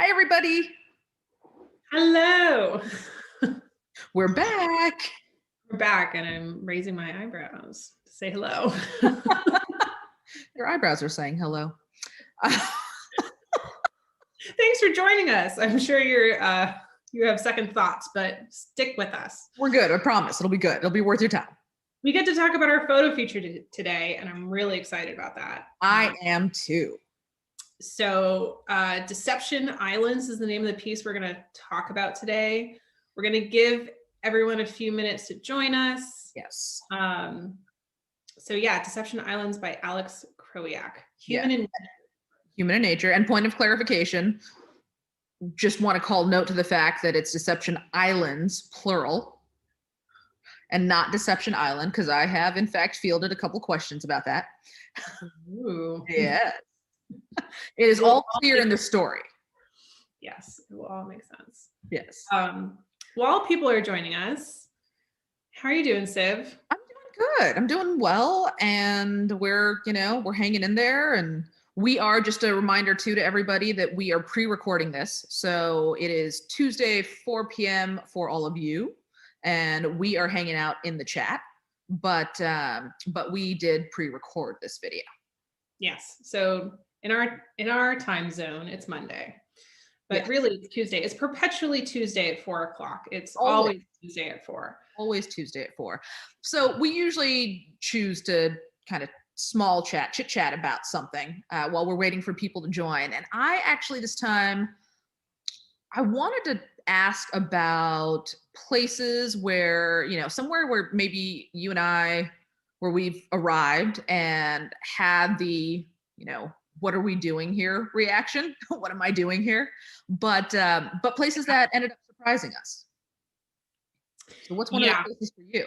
Hi, everybody. Hello. We're back. We're back and I'm raising my eyebrows to say hello. Your eyebrows are saying hello. Thanks for joining us. I'm sure you have second thoughts, but stick with us. We're good. I promise. It'll be good. It'll be worth your time. We get to talk about our photo feature today, and I'm really excited about that. I am too. So, Deception Islands is the name of the piece we're going to talk about today. We're going to give everyone a few minutes to join us. Yes. Deception Islands by Alex Krowiak. Human in Nature. And point of clarification, just want to call note to the fact that it's Deception Islands, plural, and not Deception Island, because I have, in fact, fielded a couple questions about that. Ooh. Yes. It is all clear in the story. Yes, it will all make sense. Yes. While people are joining us, how are you doing, Siv? I'm doing good. I'm doing well, and we're hanging in there. And we are, just a reminder too to everybody, that we are pre-recording this. So it is Tuesday, 4 p.m. for all of you, and we are hanging out in the chat. But we did pre-record this video. Yes. So in our time zone, it's Monday. But really, it's Tuesday. It's perpetually Tuesday at 4 o'clock. It's always Tuesday at 4. Always Tuesday at 4. So we usually choose to kind of chit chat about something while we're waiting for people to join. And I actually, this time, I wanted to ask about places where, somewhere where maybe you and I, where we've arrived and had the, what are we doing here reaction? What am I doing here? But places that ended up surprising us. So what's one of the places for you?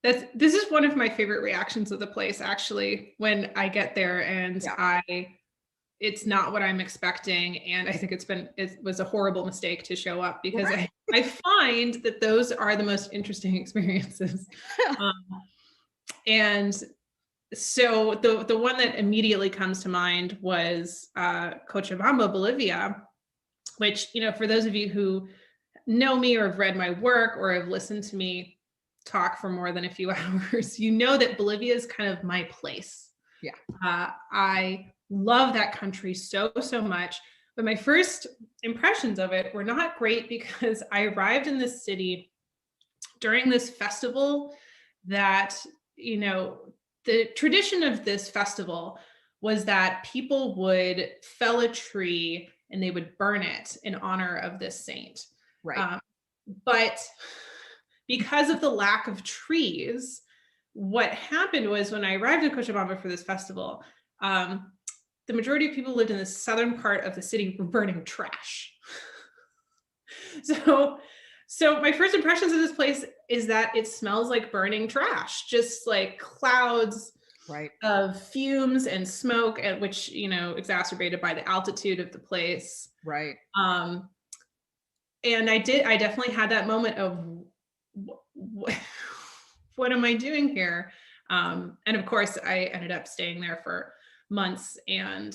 This is one of my favorite reactions of the place, actually, when I get there and it's not what I'm expecting. And I think it was a horrible mistake to show up, because I find that those are the most interesting experiences. And so the one that immediately comes to mind was Cochabamba, Bolivia, which, for those of you who know me or have read my work or have listened to me talk for more than a few hours, you know that Bolivia is kind of my place. Yeah. I love that country so much. But my first impressions of it were not great, because I arrived in this city during this festival that, the tradition of this festival was that people would fell a tree and they would burn it in honor of this saint. Right. But because of the lack of trees, what happened was, when I arrived in Cochabamba for this festival, the majority of people who lived in the southern part of the city were burning trash. So my first impressions of this place is that it smells like burning trash, just like clouds of fumes and smoke, and which, exacerbated by the altitude of the place. Right. And I definitely had that moment of, what am I doing here? And of course, I ended up staying there for months and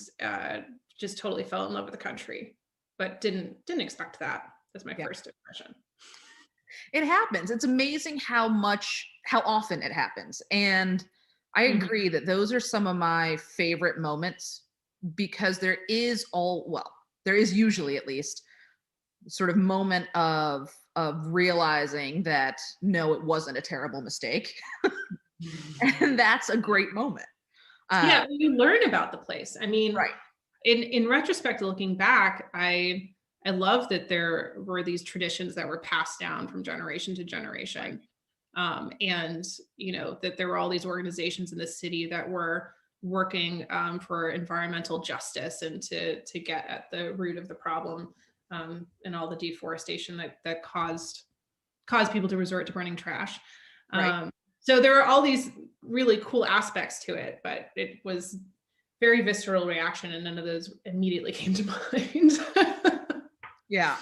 just totally fell in love with the country, but didn't expect that as my first impression. It happens. It's amazing how often it happens. And I agree that those are some of my favorite moments, because there is usually, at least, sort of moment of realizing that no, it wasn't a terrible mistake. And that's a great moment. You learn about the place. I mean, in retrospect, looking back, I love that there were these traditions that were passed down from generation to generation. And, that there were all these organizations in the city that were working for environmental justice and to get at the root of the problem, and all the deforestation that caused people to resort to burning trash. So there are all these really cool aspects to it, but it was very visceral reaction, and none of those immediately came to mind. Yeah.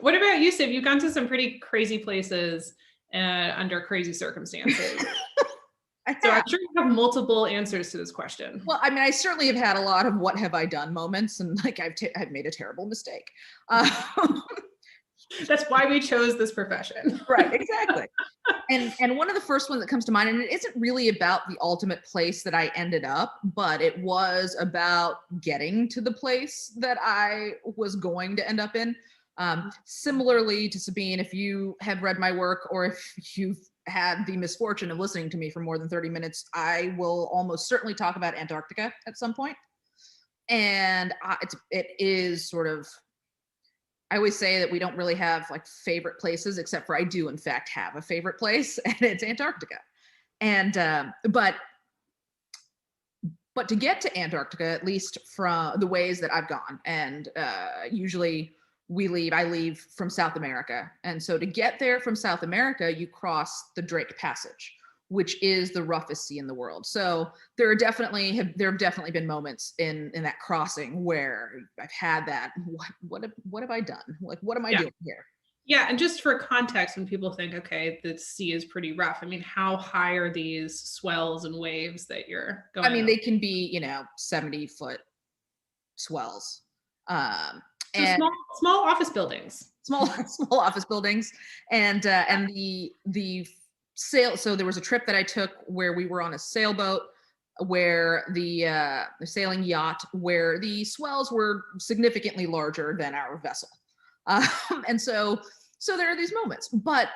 What about you, Siv? You've gone to some pretty crazy places under crazy circumstances. I So I'm have. sure you have multiple answers to this question. Well, I mean, I certainly have had a lot of what have I done moments, and like I've made a terrible mistake. Uh, That's why we chose this profession. right, exactly. And one of the first ones that comes to mind, and it isn't really about the ultimate place that I ended up, but it was about getting to the place that I was going to end up in. Similarly to Sabine, if you have read my work or if you've had the misfortune of listening to me for more than 30 minutes, I will almost certainly talk about Antarctica at some point. And it is sort of, I always say that we don't really have like favorite places, except for I do in fact have a favorite place, and it's Antarctica. And but to get to Antarctica, at least from the ways that I've gone, and usually I leave from South America, and so to get there from South America, you cross the Drake Passage, which is the roughest sea in the world. So there have definitely been moments in that crossing where I've had that. What have I done? Like, what am I doing here? Yeah, and just for context, when people think, okay, the sea is pretty rough, I mean, how high are these swells and waves that you're going I mean, over? they can be 70-foot swells, So and small office buildings. small office buildings, and the sail. So there was a trip that I took where we were on a sailboat, where the sailing yacht, where the swells were significantly larger than our vessel, and so there are these moments, but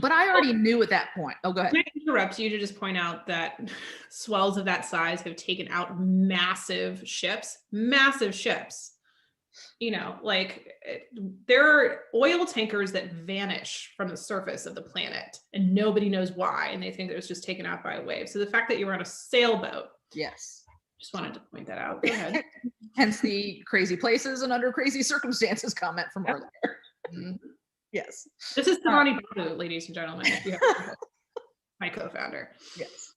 I already knew at that point. Oh, go ahead. Can I interrupt you to just point out that swells of that size have taken out massive ships, massive ships. Like there are oil tankers that vanish from the surface of the planet and nobody knows why. And they think it was just taken out by a wave. So the fact that you were on a sailboat. Yes. Just wanted to point that out. Go ahead. Hence the crazy places and under crazy circumstances comment from earlier. Mm-hmm. Yes. This is Tamani Babu, ladies and gentlemen, if you have my co-founder. Yes.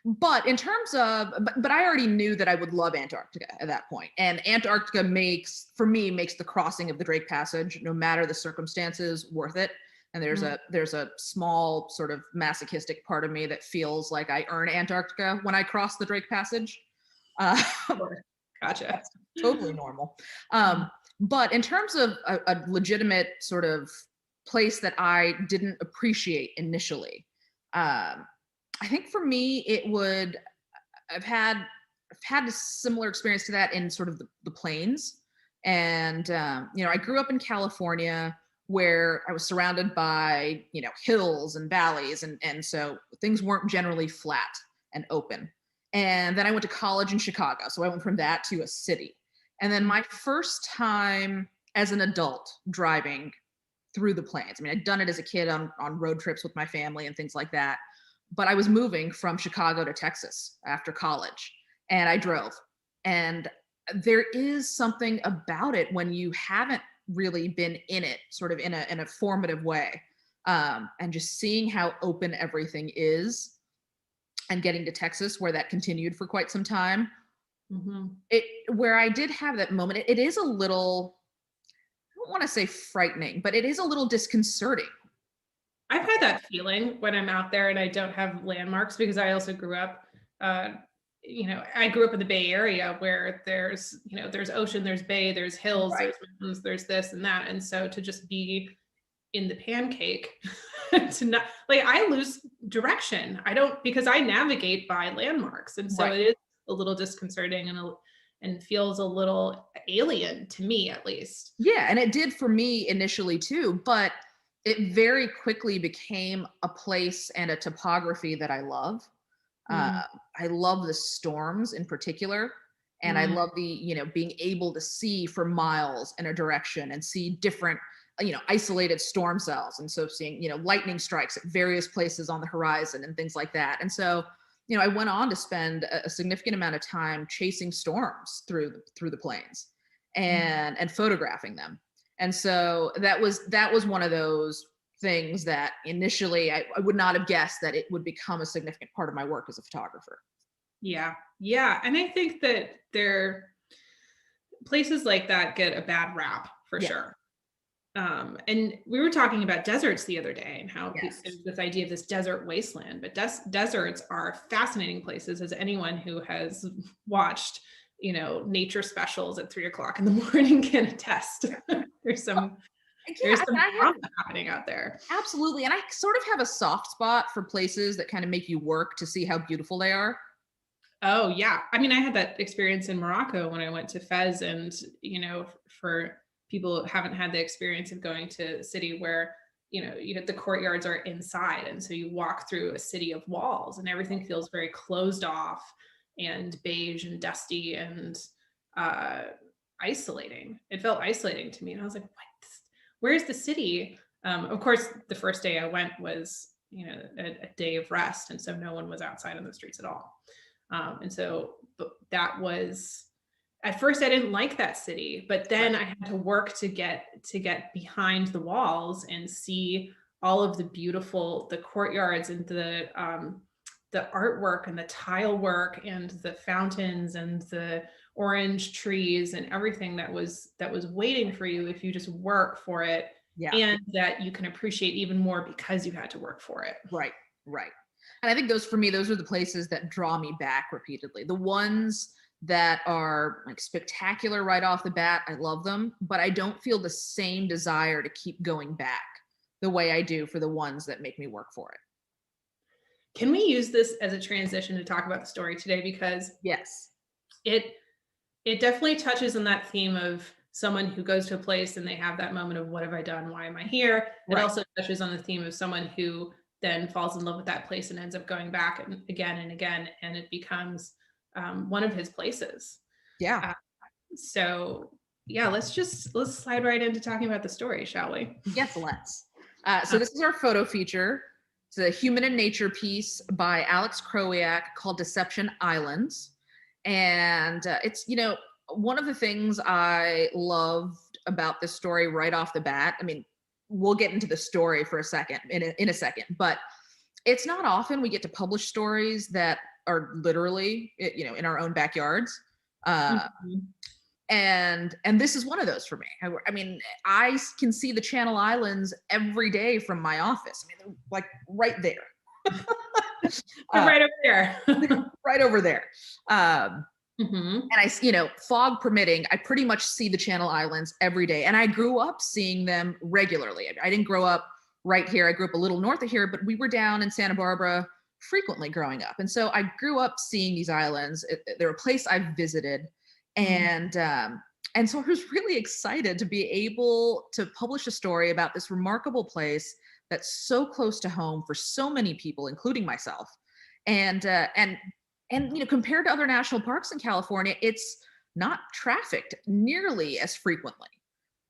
But in terms of, but I already knew that I would love Antarctica at that point. And Antarctica makes the crossing of the Drake Passage, no matter the circumstances, worth it. And there's a small sort of masochistic part of me that feels like I earn Antarctica when I cross the Drake Passage. Gotcha. That's totally normal. But in terms of a legitimate sort of place that I didn't appreciate initially, I think for me I've had a similar experience to that in sort of the plains. And I grew up in California, where I was surrounded by hills and valleys, and so things weren't generally flat and open. And then I went to college in Chicago, so I went from that to a city. And then my first time as an adult driving through the plains, I mean, I'd done it as a kid on road trips with my family and things like that, but I was moving from Chicago to Texas after college, and I drove. And there is something about it when you haven't really been in it, sort of in a formative way, and just seeing how open everything is, and getting to Texas, where that continued for quite some time. Mm-hmm. Where I did have that moment, it is a little, I don't want to say frightening, but it is a little disconcerting. I've had that feeling when I'm out there and I don't have landmarks, because I also grew up, I grew up in the Bay Area, where there's ocean, there's bay, there's hills, right, there's mountains, there's this and that. And so to just be in the pancake, to not, like, I lose direction. I don't, because I navigate by landmarks. And so It is a little disconcerting and feels a little alien to me, at least. Yeah. And it did for me initially too, but it very quickly became a place and a topography that I love. I love the storms in particular. And I love the, being able to see for miles in a direction and see different, isolated storm cells. And so seeing, lightning strikes at various places on the horizon and things like that. And so, I went on to spend a significant amount of time chasing storms through the plains and photographing them. And so that was one of those things that initially I would not have guessed that it would become a significant part of my work as a photographer. Yeah. Yeah. And I think that places like that get a bad rap for sure. And we were talking about deserts the other day and how Yes. there's this idea of this desert wasteland, but deserts are fascinating places, as anyone who has watched, nature specials at 3 o'clock in the morning can attest. There's some, Yeah, there's I some mean, I have drama happening out there. absolutely, and I sort of have a soft spot for places that kind of make you work to see how beautiful they are. Oh yeah. I mean, I had that experience in Morocco when I went to Fez, and for people who haven't had the experience of going to a city where, the courtyards are inside. And so you walk through a city of walls and everything feels very closed off and beige and dusty and uh isolating. It felt isolating to me. And I was like, where's the city? Of course, the first day I went was, a day of rest. And so no one was outside on the streets at all. And so that was, at first I didn't like that city, but then I had to work to get behind the walls and see all of the courtyards and the artwork and the tile work and the fountains and the orange trees and everything that was waiting for you if you just work for it. Yeah. And that you can appreciate even more because you had to work for it. Right. Right. And I think those, for me, those are the places that draw me back repeatedly. The ones that are like spectacular right off the bat, I love them, but I don't feel the same desire to keep going back the way I do for the ones that make me work for it. Can we use this as a transition to talk about the story today? Because yes, it definitely touches on that theme of someone who goes to a place and they have that moment of, what have I done? Why am I here? It also touches on the theme of someone who then falls in love with that place and ends up going back and again, and it becomes one of his places. Yeah. So yeah, let's slide right into talking about the story, shall we? Yes, let's. So this is our photo feature. It's a human and nature piece by Alex Krowiak called Deception Islands. And it's, one of the things I loved about this story right off the bat. I mean, we'll get into the story for a second, in a second, but it's not often we get to publish stories that are literally, in our own backyards. And this is one of those for me. I mean, I can see the Channel Islands every day from my office. I mean, they're like right there. Right over there. Right over there. And I, fog permitting, I pretty much see the Channel Islands every day. And I grew up seeing them regularly. I didn't grow up right here. I grew up a little north of here, but we were down in Santa Barbara frequently growing up. And so I grew up seeing these islands. They're a place I've visited. And so I was really excited to be able to publish a story about this remarkable place that's so close to home for so many people, including myself. And compared to other national parks in California, it's not trafficked nearly as frequently.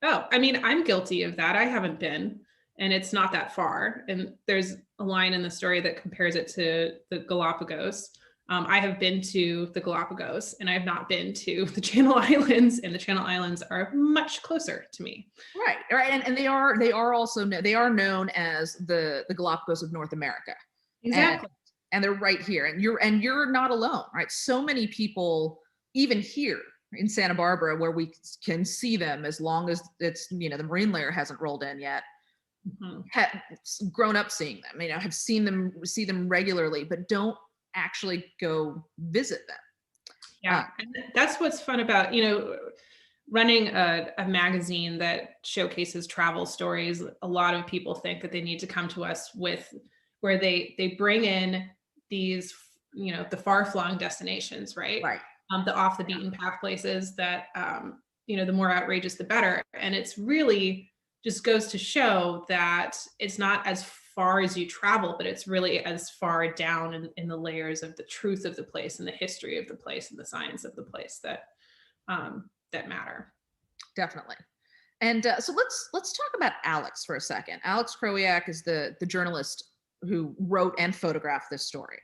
Oh, I mean, I'm guilty of that. I haven't been, and it's not that far. And there's a line in the story that compares it to the Galapagos. I have been to the Galapagos and I have not been to the Channel Islands, and the Channel Islands are much closer to me. Right. And they are also, they are known as the Galapagos of North America. Exactly. And they're right here, and you're not alone, right? So many people, even here in Santa Barbara, where we can see them as long as it's, the marine layer hasn't rolled in yet, have grown up seeing them, have see them regularly, but don't actually go visit them. Yeah. And that's what's fun about, running a magazine that showcases travel stories. A lot of people think that they need to come to us with where they bring in these, the far-flung destinations, right? The off the beaten path places that, the more outrageous, the better. And it's really just goes to show that it's not as far as you travel, but it's really as far down in the layers of the truth of the place and the history of the place and the science of the place that matter. Definitely. And so let's talk about Alex for a second. Alex Krowiak is the journalist who wrote and photographed this story.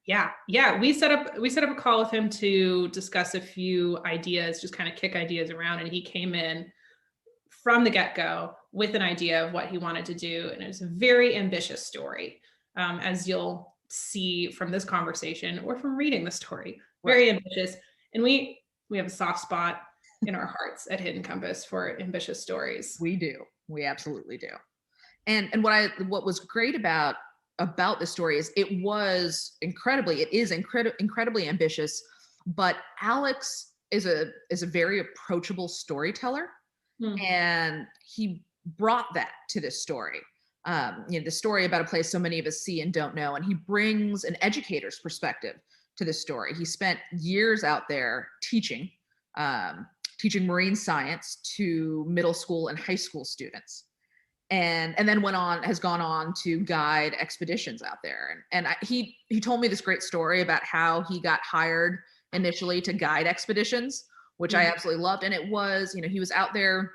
Yeah. We set up a call with him to discuss a few ideas, just kind of kick ideas around. And he came in from the get-go with an idea of what he wanted to do. And it was a very ambitious story, as you'll see from this conversation or from reading the story. Very ambitious. And we have a soft spot in our hearts at Hidden Compass for ambitious stories. We do. We absolutely do. And what was great about this story is it is incredibly ambitious, but Alex is a very approachable storyteller, Hmm. and he brought that to this story. The story about a place so many of us see and don't know, and he brings an educator's perspective to this story. He spent years out there um, teaching marine science to middle school and high school students, and then has gone on to guide expeditions out there. He told me this great story about how he got hired initially to guide expeditions, which I Mhm. absolutely loved. And it was, he was out there.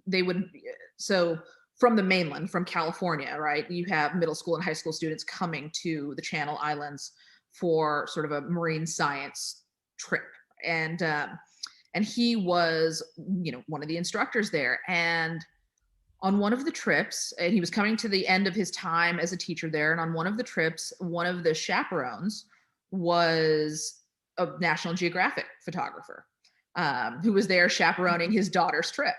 They would so From the mainland, from California, right? You have middle school and high school students coming to the Channel Islands for sort of a marine science trip, and he was, one of the instructors there. And on one of the trips, and he was coming to the end of his time as a teacher there, and on one of the trips, one of the chaperones was a National Geographic photographer, who was there chaperoning his daughter's trip.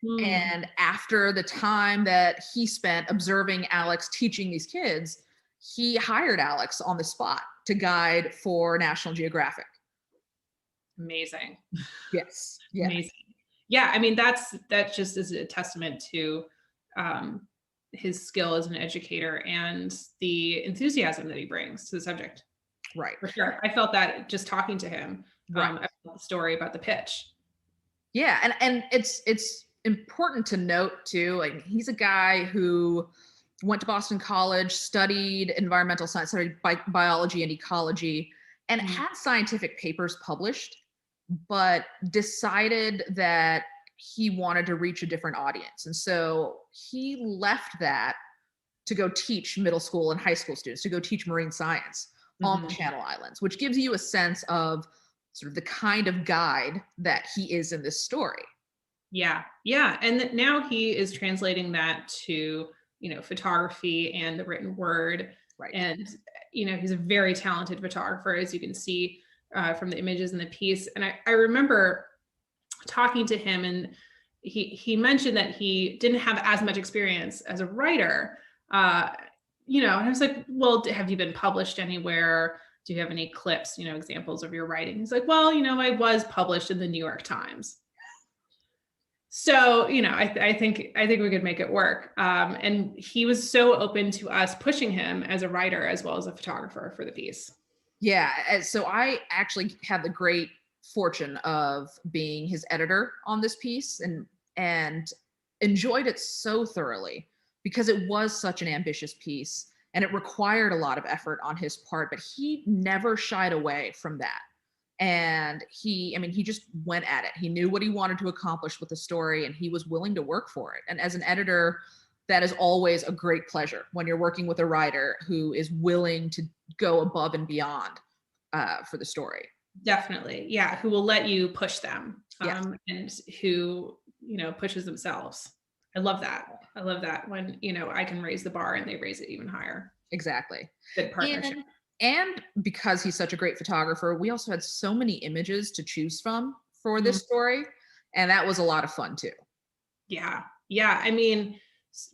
Hmm. And after the time that he spent observing Alex teaching these kids, he hired Alex on the spot to guide for National Geographic. Amazing. Yes. Yeah. Amazing. Yeah, I mean, that just is a testament to um, his skill as an educator and the enthusiasm that he brings to the subject. Right. For sure. I felt that just talking to him Right. about the story about the pitch. Yeah, and it's important to note too, like he's a guy who went to Boston College, studied environmental science, studied biology and ecology, and Mm. had scientific papers published, but decided that he wanted to reach a different audience. And so he left that to go teach middle school and high school students, to go teach marine science on the Mhm. Channel Islands, which gives you a sense of sort of the kind of guide that he is in this story. Yeah, yeah, and now he is translating that to, photography and the written word, Right. and, he's a very talented photographer, as you can see, from the images in the piece, and I remember talking to him, and he mentioned that he didn't have as much experience as a writer, uh, and I was like, "Well, have you been published anywhere? Do you have any clips, examples of your writing?" He's like, "Well, I was published in the New York Times." So, I think we could make it work. And he was so open to us pushing him as a writer as well as a photographer for the piece. Yeah. So I actually had the great fortune of being his editor on this piece, and enjoyed it so thoroughly because it was such an ambitious piece and it required a lot of effort on his part, but he never shied away from that. And he just went at it. He knew what he wanted to accomplish with the story, and he was willing to work for it. And as an editor, that is always a great pleasure when you're working with a writer who is willing to go above and beyond for the story. Definitely. Yeah. Who will let you push them, Yes, and who, pushes themselves. I love that. I love that when, I can raise the bar and they raise it even higher. exactly. Good partnership. And because he's such a great photographer, we also had so many images to choose from for Mhm. this story, and that was a lot of fun too. Yeah. Yeah. I mean,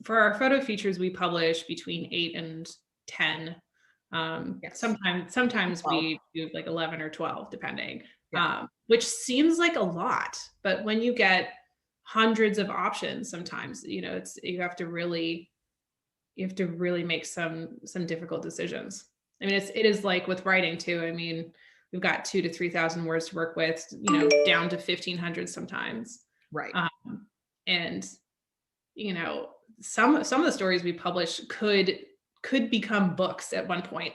for our photo features, we publish between 8 and 10. Yes. Sometimes 12. we do like 11 or 12, depending, Yeah. which seems like a lot. But when you get hundreds of options, sometimes, you have to really make some difficult decisions. I mean, it is like with writing too. I mean, we've got 2 to 3,000 words to work with, down to 1,500 sometimes. Right. Um, and some of the stories we publish could become books at one point.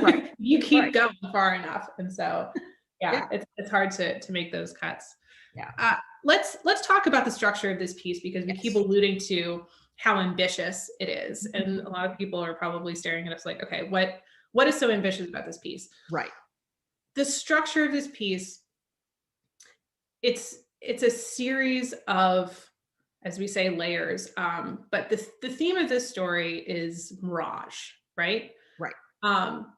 Right. You Right. keep going far enough, and so Yeah. yeah, it's hard to make those cuts. Yeah. Let's talk about the structure of this piece, because we keep Yes. alluding to how ambitious it is, and a lot of people are probably staring at us like, okay, what is so ambitious about this piece? Right. The structure of this piece, it's a series of, as we say, layers. But the theme of this story is mirage, right? Right. Um,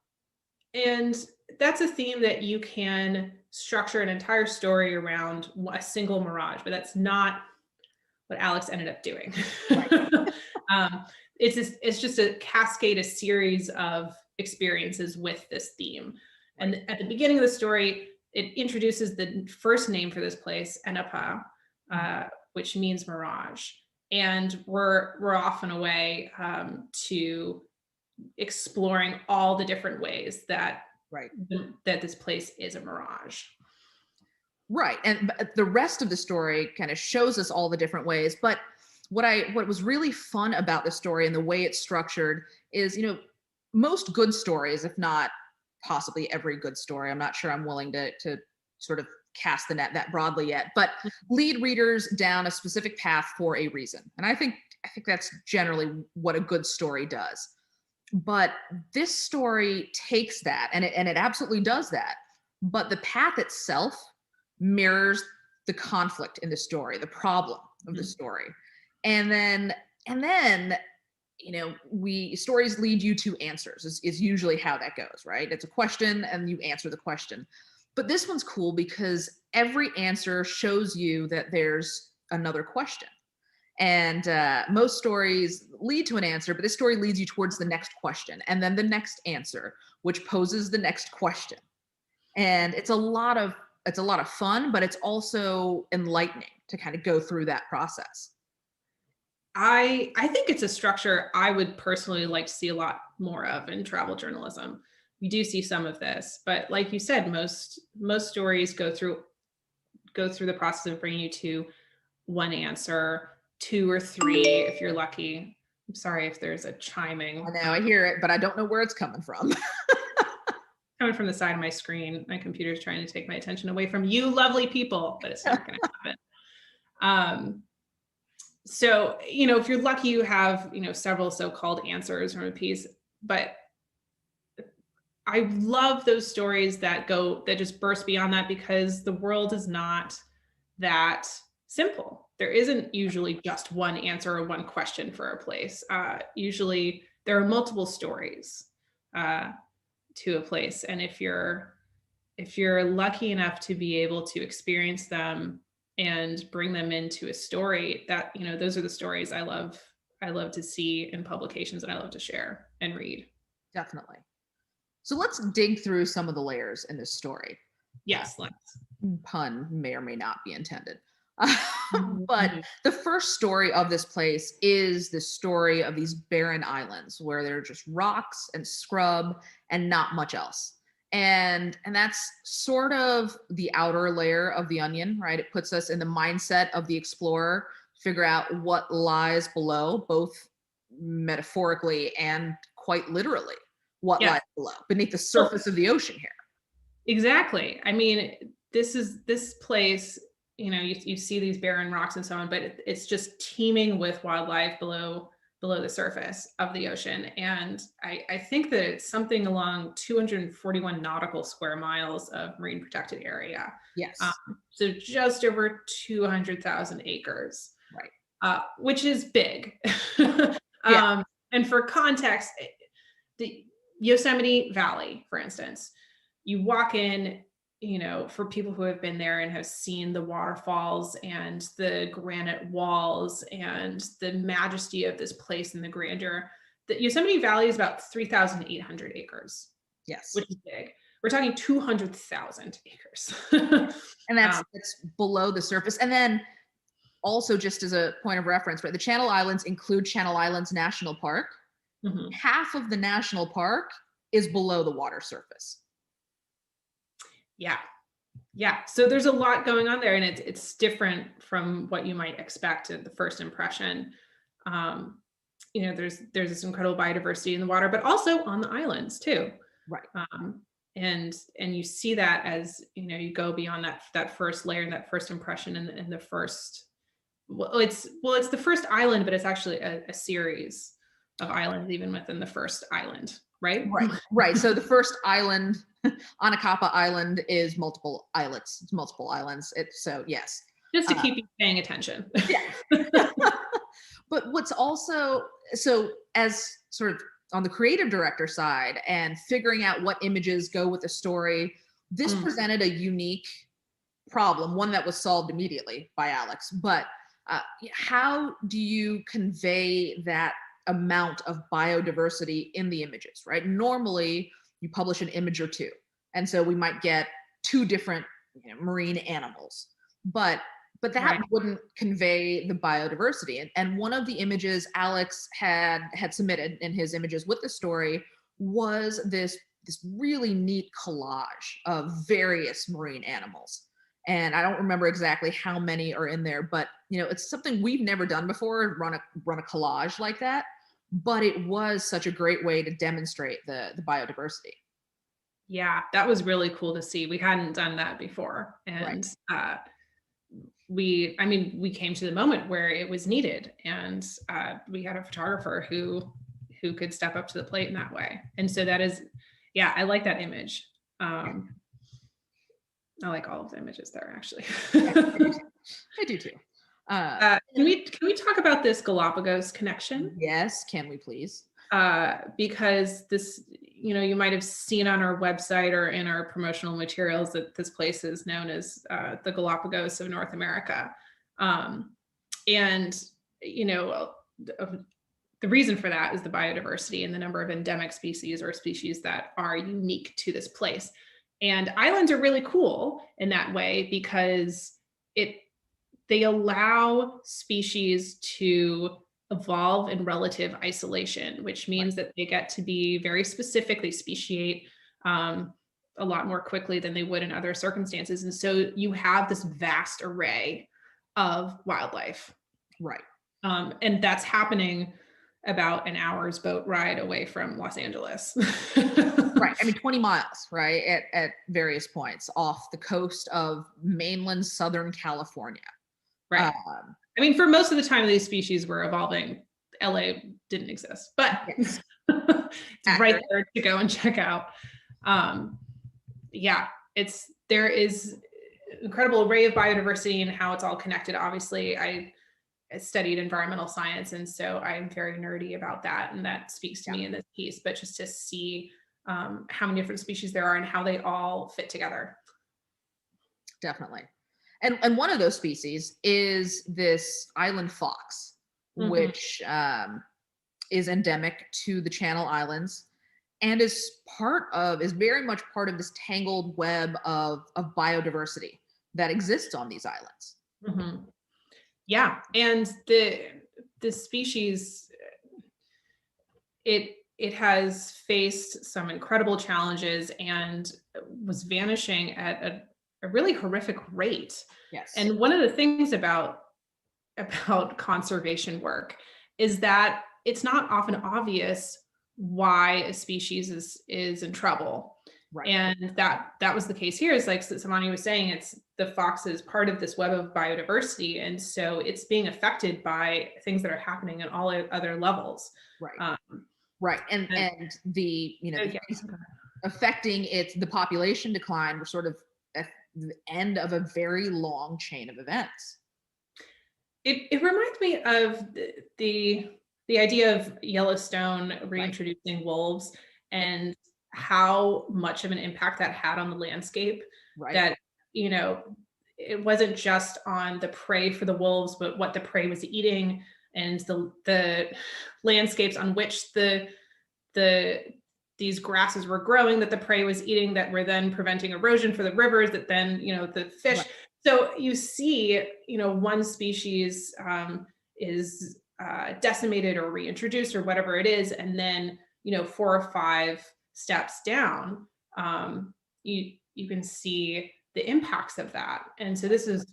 And that's a theme that you can structure an entire story around a single mirage, but that's not what Alex ended up doing. Right. um, it's just a cascade, a series of experiences with this theme. And at the beginning of the story, it introduces the first name for this place, Enapa, which means mirage. And we're off and away to exploring all the different ways that that this place is a mirage. Right. And the rest of the story kind of shows us all the different ways. But what was really fun about the story and the way it's structured is, most good stories, if not possibly every good story, I'm not sure I'm willing to sort of cast the net that broadly yet, but lead readers down a specific path for a reason. And I think that's generally what a good story does. But this story takes that, and it absolutely does that. But the path itself mirrors the conflict in the story, the problem of the story. And then stories lead you to answers is usually how that goes, right? It's a question and you answer the question. But this one's cool because every answer shows you that there's another question. And most stories lead to an answer, but this story leads you towards the next question and then the next answer, which poses the next question. And it's a lot of fun, but it's also enlightening to kind of go through that process. I think it's a structure I would personally like to see a lot more of in travel journalism. We do see some of this, but like you said, most stories go through the process of bringing you to one answer, two or three if you're lucky. I'm sorry if there's a chiming. I know, I hear it, but I don't know where it's coming from. Coming from the side of my screen. My computer's trying to take my attention away from you lovely people, but it's not going to happen. So, if you're lucky, you have, several so-called answers from a piece, but I love those stories that just burst beyond that, because the world is not that simple. There isn't usually just one answer or one question for a place. Usually there are multiple stories to a place. And if you're lucky enough to be able to experience them and bring them into a story, that, those are the stories I love to see in publications and I love to share and read. Definitely. So let's dig through some of the layers in this story. Yes, let's. Pun may or may not be intended. But the first story of this place is the story of these barren islands where there are just rocks and scrub and not much else. And that's sort of the outer layer of the onion, right? It puts us in the mindset of the explorer, figure out what lies below, both metaphorically and quite literally, what lies below, beneath the surface of the ocean here. Exactly. I mean, this place, you see these barren rocks and so on, but it's just teeming with wildlife below the surface of the ocean. And I think that it's something along 241 nautical square miles of marine protected area. Yes. So just over 200,000 acres. Right. Which is big. And for context, the Yosemite Valley, for instance, you walk in, for people who have been there and have seen the waterfalls and the granite walls and the majesty of this place and the grandeur, the Yosemite Valley is about 3,800 acres. Yes. Which is big. We're talking 200,000 acres. And that's below the surface. And then also, just as a point of reference, right, the Channel Islands include Channel Islands National Park. Mm-hmm. Half of the national park is below the water surface. Yeah. So there's a lot going on there, and it's different from what you might expect at the first impression. There's this incredible biodiversity in the water, but also on the islands too. Right. And you see that as, you go beyond that first layer and that first impression and the first, it's the first island, but it's actually a series of islands even within the first island. Right. Right. So the first island, Anacapa Island, is multiple islets. It's multiple islands. So yes. Just to keep you paying attention. Yeah. But what's also, so as sort of on the creative director side and figuring out what images go with the story, this presented a unique problem, one that was solved immediately by Alex. But how do you convey that amount of biodiversity in the images, right? Normally, you publish an image or two, and so we might get two different marine animals, but that wouldn't convey the biodiversity. And one of the images Alex had submitted in his images with the story was this really neat collage of various marine animals. And I don't remember exactly how many are in there, but it's something we've never done before, run a collage like that. But it was such a great way to demonstrate the biodiversity. Yeah, that was really cool to see. We hadn't done that before. And we came to the moment where it was needed. And we had a photographer who could step up to the plate in that way. And so that is, yeah, I like that image. I like all of the images there, actually. I do too. Can we talk about this Galapagos connection? Yes, can we please? Because this, you might have seen on our website or in our promotional materials that this place is known as the Galapagos of North America. And, the reason for that is the biodiversity and the number of endemic species or species that are unique to this place. And islands are really cool in that way because they allow species to evolve in relative isolation, which means that they get to be very specific. They speciate a lot more quickly than they would in other circumstances. And so you have this vast array of wildlife. Right. And that's happening about an hour's boat ride away from Los Angeles. Right. 20 miles, right? At various points off the coast of mainland Southern California. Right. For most of the time these species were evolving, LA didn't exist, but yes. It's right there to go and check out. There is incredible array of biodiversity and how it's all connected. Obviously, I studied environmental science, and so I'm very nerdy about that, and that speaks to me in this piece. But just to see how many different species there are and how they all fit together. Definitely. And one of those species is this island fox, which is endemic to the Channel Islands and is very much part of this tangled web of biodiversity that exists on these islands. Mm-hmm. Yeah. And the species, it has faced some incredible challenges and was vanishing at a really horrific rate. Yes. And one of the things about conservation work is that it's not often obvious why a species is in trouble. Right. And that was the case here. Is like Samani was saying, it's the fox is part of this web of biodiversity. And so it's being affected by things that are happening at all other levels. Right. Right. And the, affecting the population decline, we're sort of at the end of a very long chain of events. It reminds me of the idea of Yellowstone reintroducing wolves and how much of an impact that had on the landscape. Right. That, it wasn't just on the prey for the wolves, but what the prey was eating and the landscapes on which these grasses were growing that the prey was eating that were then preventing erosion for the rivers that then, the fish. Right. So you see, one species is decimated or reintroduced or whatever it is. And then, 4 or 5 steps down, you can see the impacts of that. And so this is,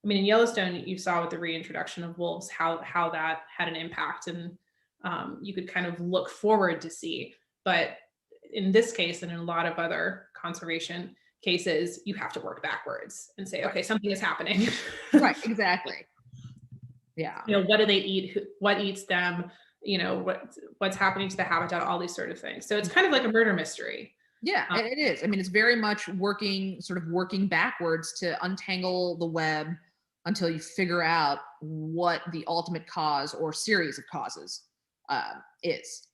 in Yellowstone, you saw with the reintroduction of wolves, how that had an impact, and you could kind of look forward to see. But in this case, and in a lot of other conservation cases, you have to work backwards and say, okay, something is happening. Right, exactly. Yeah. What do they eat? What eats them? What's happening to the habitat, all these sort of things. So it's kind of like a murder mystery. Yeah, it is. It's very much working backwards to untangle the web until you figure out what the ultimate cause or series of causes is.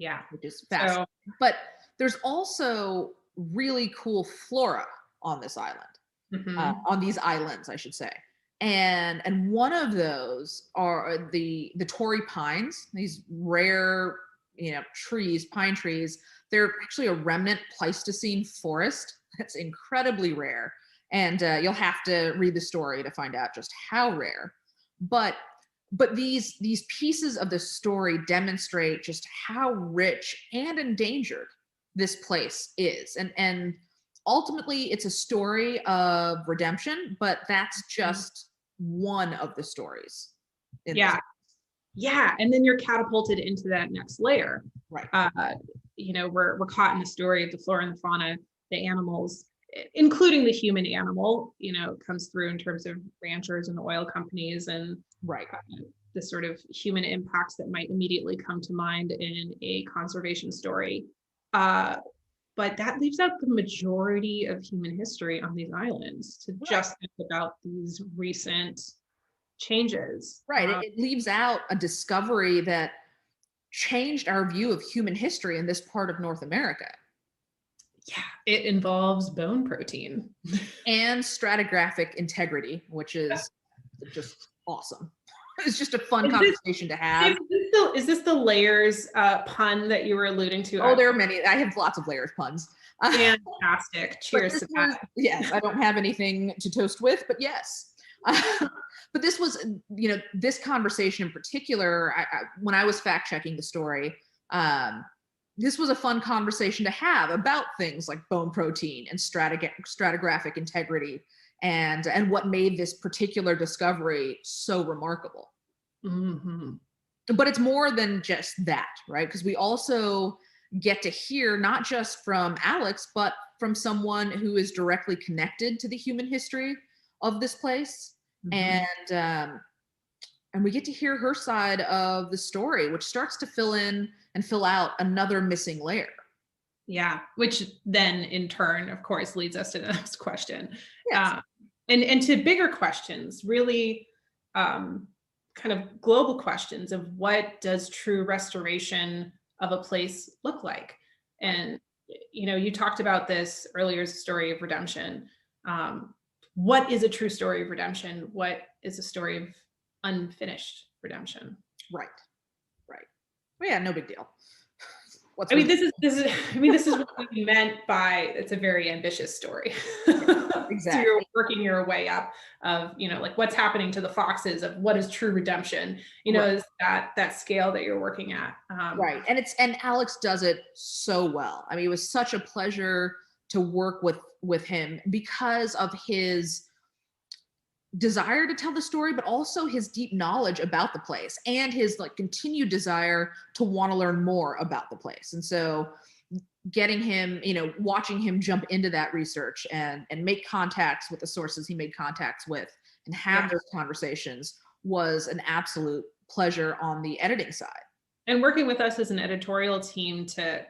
Yeah. which is fascinating. So, But there's also really cool flora on this island, mhm. on these islands, I should say. And one of those are the Torrey pines, these rare, trees, pine trees. They're actually a remnant Pleistocene forest that's incredibly rare. And you'll have to read the story to find out just how rare. But these pieces of the story demonstrate just how rich and endangered this place is. And ultimately it's a story of redemption, but that's just one of the stories in this. Yeah. Yeah. And then you're catapulted into that next layer. Right. We're caught in the story of the flora and the fauna, the animals, including the human animal, comes through in terms of ranchers and oil companies and Right. The sort of human impacts that might immediately come to mind in a conservation story. But that leaves out the majority of human history on these islands to just think about these recent changes. Right. It leaves out a discovery that changed our view of human history in this part of North America. Yeah, it involves bone protein and stratigraphic integrity, which is just awesome. It's just a fun conversation to have. Is this the layers pun that you were alluding to? Oh, there are many. I have lots of layers puns. Fantastic. Cheers to that. Yes, I don't have anything to toast with, but yes. But this was, this conversation in particular, when I was fact checking the story, this was a fun conversation to have about things like bone protein and stratigraphic integrity and what made this particular discovery so remarkable. Mm-hmm. But it's more than just that, right? Because we also get to hear not just from Alex, but from someone who is directly connected to the human history of this place. Mm-hmm. And we get to hear her side of the story, which starts to fill in and fill out another missing layer. Yeah, which then in turn, of course, leads us to the next question. Yes. And to bigger questions, really kind of global questions of what does true restoration of a place look like? And, you talked about this earlier as a story of redemption. What is a true story of redemption? What is a story of unfinished redemption? Right. Well, yeah, no big deal. This is what we meant by it's a very ambitious story. Exactly. So you're working your way up of, like what's happening to the foxes of what is true redemption, is that scale that you're working at. Right. And Alex does it so well. I mean, it was such a pleasure to work with him because of his desire to tell the story, but also his deep knowledge about the place and his continued desire to want to learn more about the place. And so getting him, watching him jump into that research and make contacts with the sources he made contacts with and have those conversations was an absolute pleasure on the editing side. And working with us as an editorial team to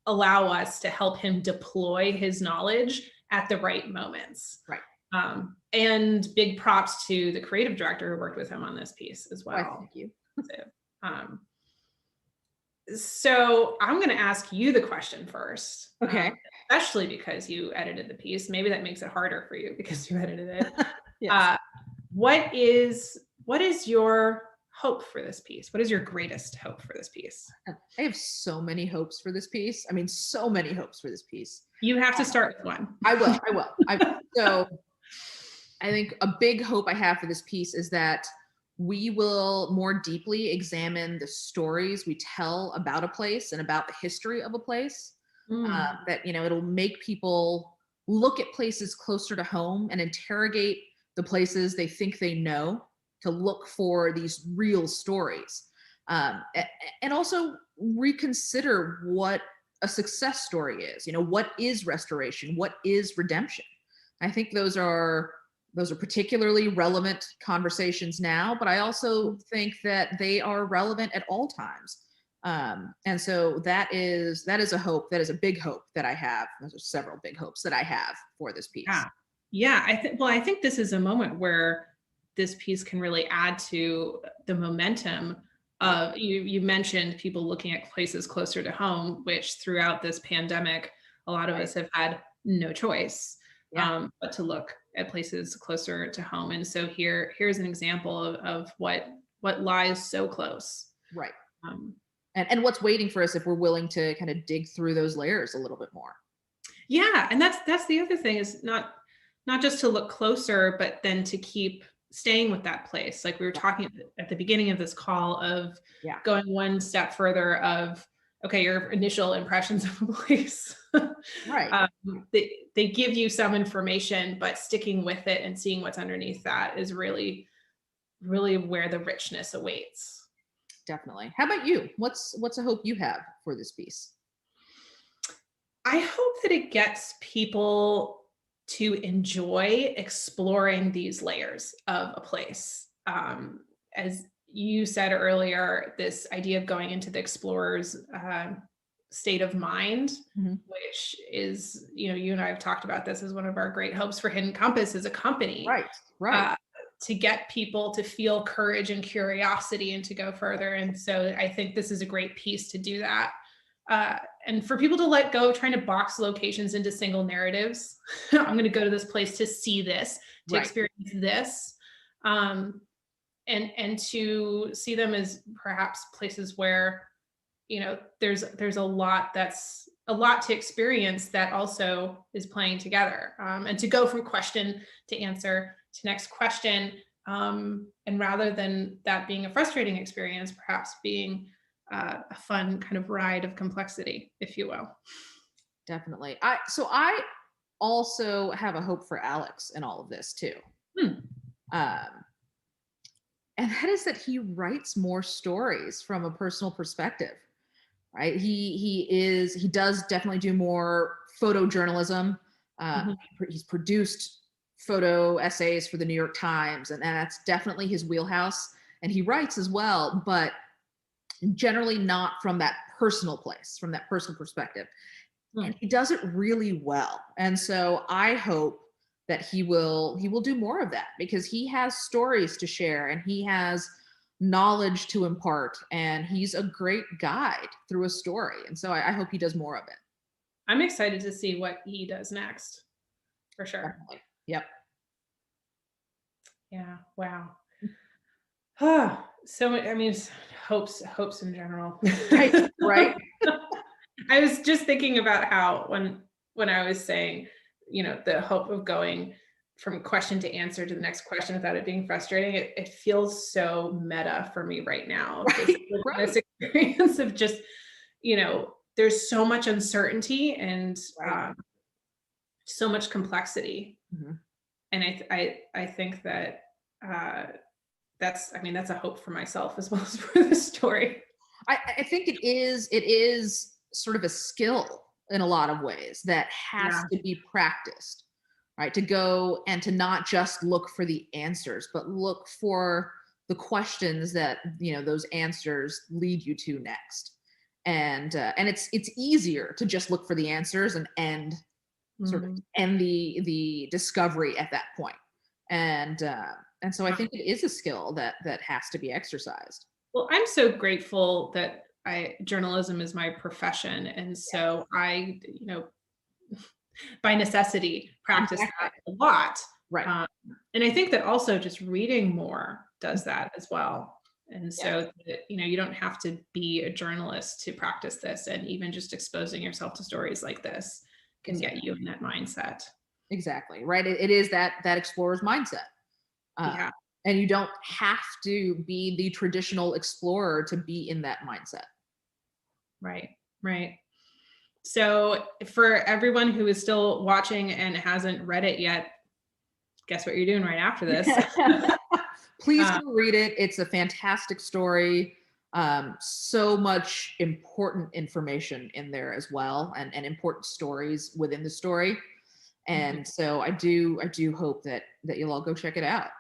allow us to help him deploy his knowledge at the right moments. Right. And big props to the creative director who worked with him on this piece as well. Right, thank you. So I'm going to ask you the question first. Okay. Especially because you edited the piece. Maybe that makes it harder for you because you edited it. Yes. What is your hope for this piece? What is your greatest hope for this piece? I have so many hopes for this piece. I mean, so many hopes for this piece. You have to start with one. I will. So I think a big hope I have for this piece is that we will more deeply examine the stories we tell about a place and about the history of a place. That, it'll make people look at places closer to home and interrogate the places they think they know to look for these real stories. And also reconsider what a success story is. What is restoration? What is redemption? I think those are particularly relevant conversations now, but I also think that they are relevant at all times. And so that is a hope. That is a big hope that I have. Those are several big hopes that I have for this piece. Yeah. I think this is a moment where this piece can really add to the momentum You mentioned people looking at places closer to home, which throughout this pandemic, a lot of us have had no choice Yeah. but to look at places closer to home. And so here's an example of what lies so close. Right. Um, And what's waiting for us if we're willing to kind of dig through those layers a little bit more. yeah, and that's the other thing is not just to look closer, but then to keep staying with that place. Like we were talking at the beginning of this call of Yeah. going one step further of, okay, your initial impressions of a place. Right. They give you some information, but sticking with it and seeing what's underneath that is really, really where the richness awaits. Definitely. How about you? What's a hope you have for this piece? I hope that it gets people to enjoy exploring these layers of a place. As you said earlier, this idea of going into the explorer's state of mind, Mhm. which is, you and I have talked about this as one of our great hopes for Hidden Compass as a company, Right. Right. to get people to feel courage and curiosity and to go further. And so I think this is a great piece to do that. And for people to let go of trying to box locations into single narratives. I'm going to go to this place to see this, to experience this, and to see them as perhaps places where there's a lot to experience that also is playing together, and to go from question to answer to next question, and rather than that being a frustrating experience, perhaps being a fun kind of ride of complexity, if you will. Definitely. I also have a hope for Alex in all of this too. Um, and that is that he writes more stories from a personal perspective. Right. He does definitely do more photojournalism. Mhm. He's produced photo essays for the New York Times, and that's definitely his wheelhouse. And he writes as well, but generally not from that personal place, from that personal perspective. And he does it really well. And so I hope that he will do more of that, because he has stories to share and he has knowledge to impart, and he's a great guide through a story. And so I hope he does more of it. I'm excited to see what he does next, for sure. Definitely. Yep. Yeah. Wow. So I mean, hopes in general. Right. Right. I was just thinking about how when I was saying, the hope of going from question to answer to the next question without it being frustrating, it feels so meta for me right now. Right. This experience of just, there's so much uncertainty and Right. so much complexity. Mhm. And I think that that's a hope for myself as well as for the story. I think it is sort of a skill in a lot of ways that has Yeah. to be practiced, right? To go and to not just look for the answers, but look for the questions that those answers lead you to next. And it's easier to just look for the answers and sort of Mhm. end the discovery at that point. And so I think it is a skill that has to be exercised. Well, I'm so grateful that journalism is my profession. And so I, by necessity, practice Exactly. that a lot. Right. Um, and I think that also just reading more does that as well. And Yeah. so, you don't have to be a journalist to practice this. And even just exposing yourself to stories like this can get you in that mindset. Exactly. Right. It is that explorer's mindset. Uh, Yeah. and you don't have to be the traditional explorer to be in that mindset. Right. Right. So, for everyone who is still watching and hasn't read it yet, guess what you're doing right after this? Please Uh, go read it. It's a fantastic story. So much important information in there as well, and important stories within the story. And so I do hope that you'll all go check it out.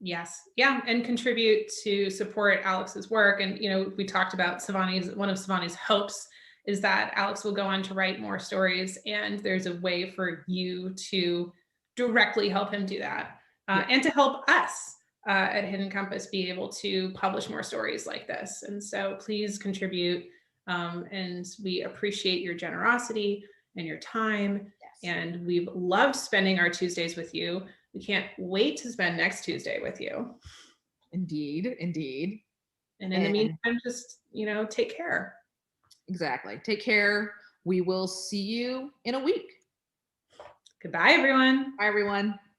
yes, yeah, and contribute to support Alex's work. And we talked about one of Savani's hopes is that Alex will go on to write more stories, and there's a way for you to directly help him do that, Yeah. and to help us at Hidden Compass be able to publish more stories like this. And so please contribute. And we appreciate your generosity and your time. Yes. And we've loved spending our Tuesdays with you. We can't wait to spend next Tuesday with you. Indeed, indeed. And in the meantime, just, take care. Exactly. Take care. We will see you in a week. Goodbye, everyone. Bye, everyone.